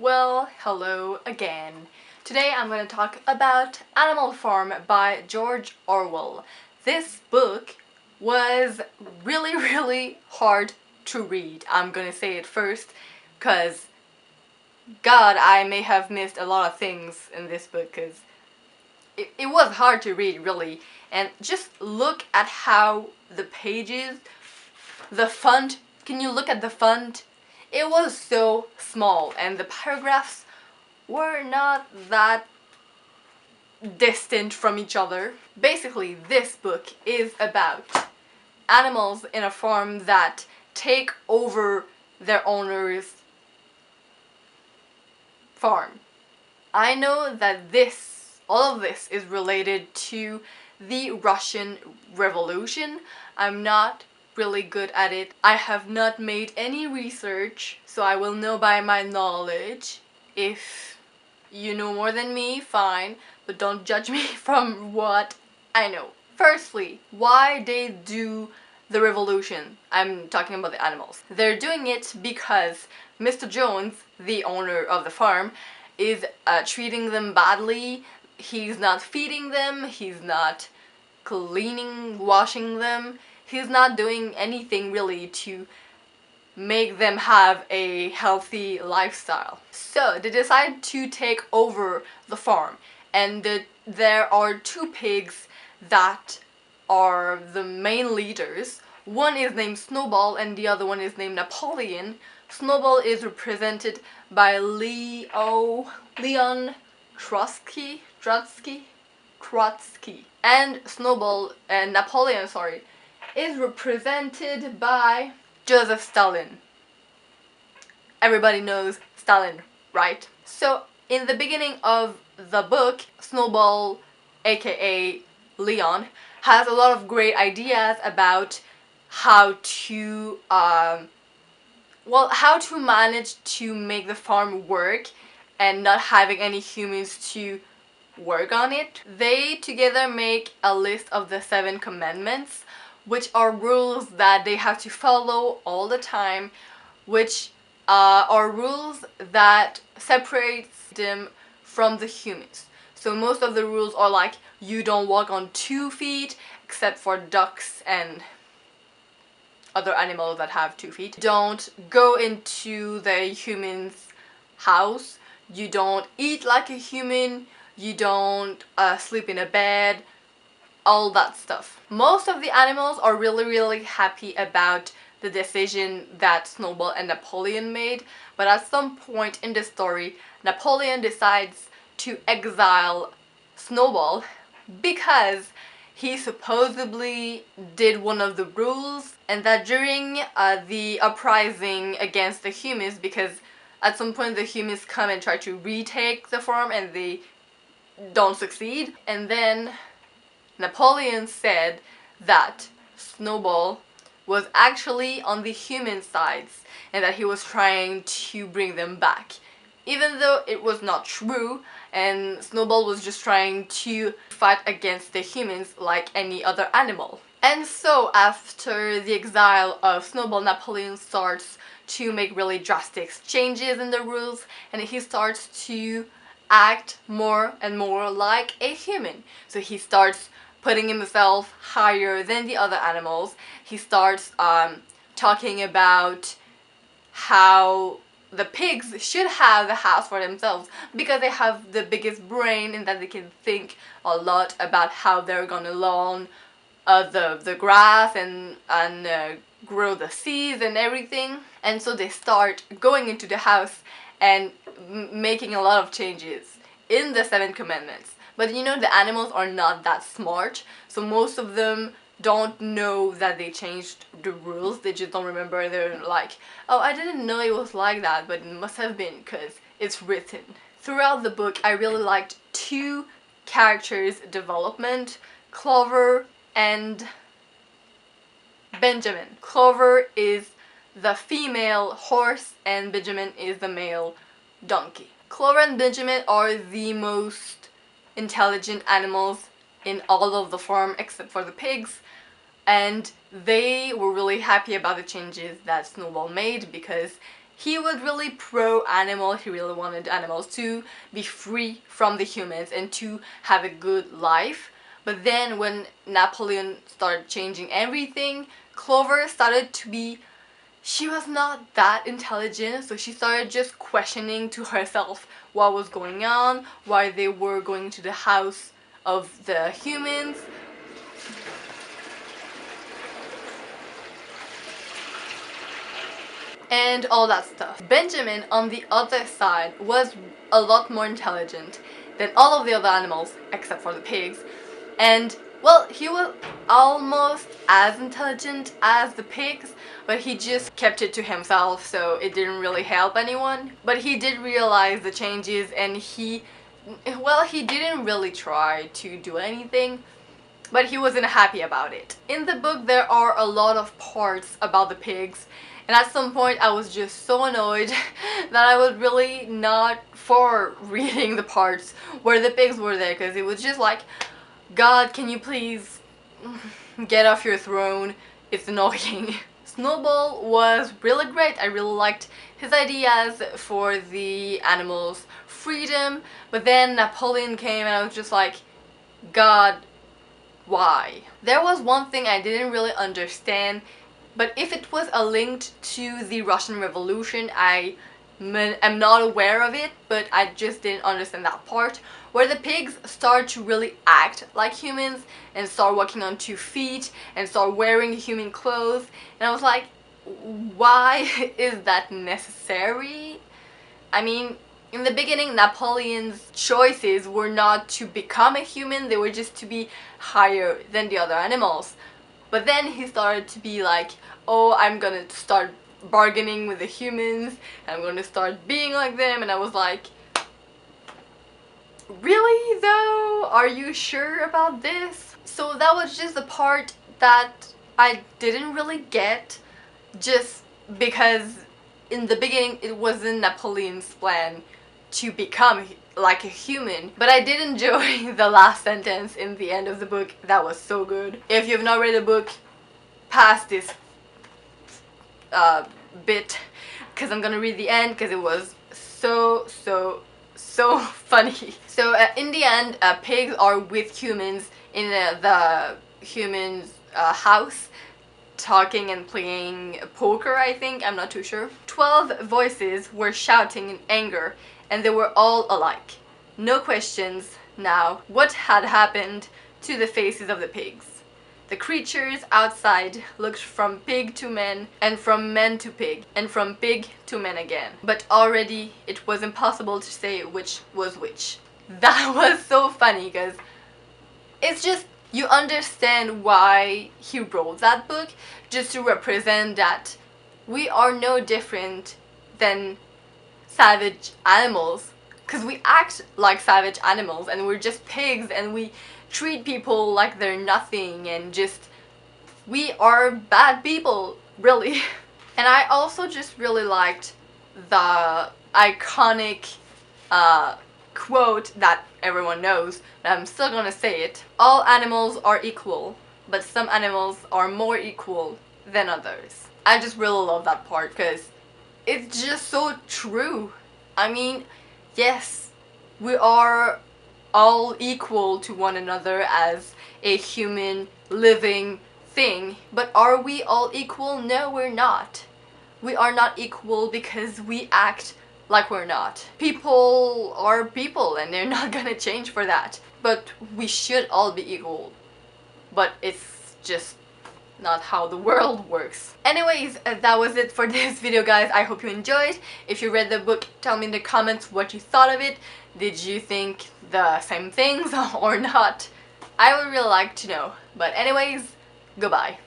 Well, hello again. Today I'm going to talk about Animal Farm by George Orwell. This book was really hard to read. I'm going to say it first because, God, I may have missed a lot of things in this book because it was hard to read, really. And just look at how the pages, the font, can you look at the font? It was so small and the paragraphs were not that distant from each other. Basically, this book is about animals in a farm that take over their owner's farm. I know that all of this is related to the Russian Revolution. I'm not really good at it. I have not made any research, so I will know by my knowledge. If you know more than me, fine, but don't judge me from what I know. Firstly, why they do the revolution? I'm talking about the animals. They're doing it because Mr. Jones, the owner of the farm, is treating them badly. He's not feeding them, he's not cleaning, washing them. He's not doing anything really to make them have a healthy lifestyle. So they decide to take over the farm, and there are two pigs that are the main leaders. One is named Snowball and the other one is named Napoleon. Snowball is represented by Leon Trotsky, and Napoleon, is represented by Joseph Stalin. Everybody knows Stalin, right? So in the beginning of the book, Snowball, aka Leon, has a lot of great ideas about how to manage to make the farm work and not having any humans to work on it. They together make a list of the 7 commandments, which are rules that they have to follow all the time, which are rules that separates them from the humans. So most of the rules are like, you don't walk on 2 feet, except for ducks and other animals that have 2 feet. Don't go into the human's house. You don't eat like a human. You don't sleep in a bed. All that stuff. Most of the animals are really happy about the decision that Snowball and Napoleon made, but at some point in the story, Napoleon decides to exile Snowball because he supposedly did one of the rules, and that during the uprising against the humans, because at some point the humans come and try to retake the farm and they don't succeed, and then Napoleon said that Snowball was actually on the human sides and that he was trying to bring them back, even though it was not true, and Snowball was just trying to fight against the humans like any other animal. And so after the exile of Snowball, Napoleon starts to make really drastic changes in the rules, and he starts to act more and more like a human. So he starts putting himself higher than the other animals. He starts talking about how the pigs should have the house for themselves because they have the biggest brain and that they can think a lot about how they're gonna lawn the grass and grow the seeds and everything. And so they start going into the house and making a lot of changes in the 7 commandments. But you know, the animals are not that smart, so most of them don't know that they changed the rules. They just don't remember. They're like, oh, I didn't know it was like that, but it must have been because it's written. Throughout the book, I really liked 2 characters' development, Clover and Benjamin. Clover is the female horse and Benjamin is the male donkey. Clover and Benjamin are the most intelligent animals in all of the farm except for the pigs, and they were really happy about the changes that Snowball made because He was really pro-animal. He really wanted animals to be free from the humans and to have a good life. But then when Napoleon started changing everything, Clover started to be, she was not that intelligent, so she started just questioning to herself what was going on, why they were going to the house of the humans. And all that stuff. Benjamin, on the other side, was a lot more intelligent than all of the other animals, except for the pigs. And, well, he was almost as intelligent as the pigs, but he just kept it to himself, so it didn't really help anyone. But he did realize the changes, and he didn't really try to do anything, but he wasn't happy about it. In the book, there are a lot of parts about the pigs, and at some point I was just so annoyed that I was really not for reading the parts where the pigs were there, because it was just like, God, can you please get off your throne? It's annoying. Snowball was really great. I really liked his ideas for the animals' freedom, but then Napoleon came and I was just like, God, why? There was one thing I didn't really understand, but if it was a link to the Russian Revolution, I'm not aware of it, but I just didn't understand that part, where the pigs start to really act like humans and start walking on 2 feet and start wearing human clothes, and I was like, why is that necessary? I mean, in the beginning, Napoleon's choices were not to become a human, they were just to be higher than the other animals. But then he started to be like, oh, I'm gonna start bargaining with the humans, and I'm gonna start being like them, and I was like, really though? Are you sure about this? So that was just the part that I didn't really get, just because in the beginning it wasn't Napoleon's plan to become like a human. But I did enjoy the last sentence in the end of the book. That was so good. If you've not read the book, past this bit, because I'm gonna read the end because it was so funny. So in the end, pigs are with humans in the humans' house, talking and playing poker, I think, I'm not too sure. 12 voices were shouting in anger, and they were all alike. No questions now. What had happened to the faces of the pigs? The creatures outside looked from pig to men, and from men to pig, and from pig to men again. But already it was impossible to say which was which. That was so funny, because it's just, you understand why he wrote that book, just to represent that we are no different than savage animals, because we act like savage animals and we're just pigs and we treat people like they're nothing, and just, we are bad people, really. And I also just really liked the iconic quote that everyone knows, but I'm still gonna say it. All animals are equal, but some animals are more equal than others. I just really love that part because it's just so true. I mean, yes, we are all equal to one another as a human living thing, but are we all equal? No, we're not. We are not equal because we act like we're not. People are people and they're not gonna change for that. But we should all be equal. But it's just not how the world works. Anyways, that was it for this video, guys. I hope you enjoyed. If you read the book, tell me in the comments what you thought of it. Did you think the same things or not? I would really like to know. But anyways, goodbye.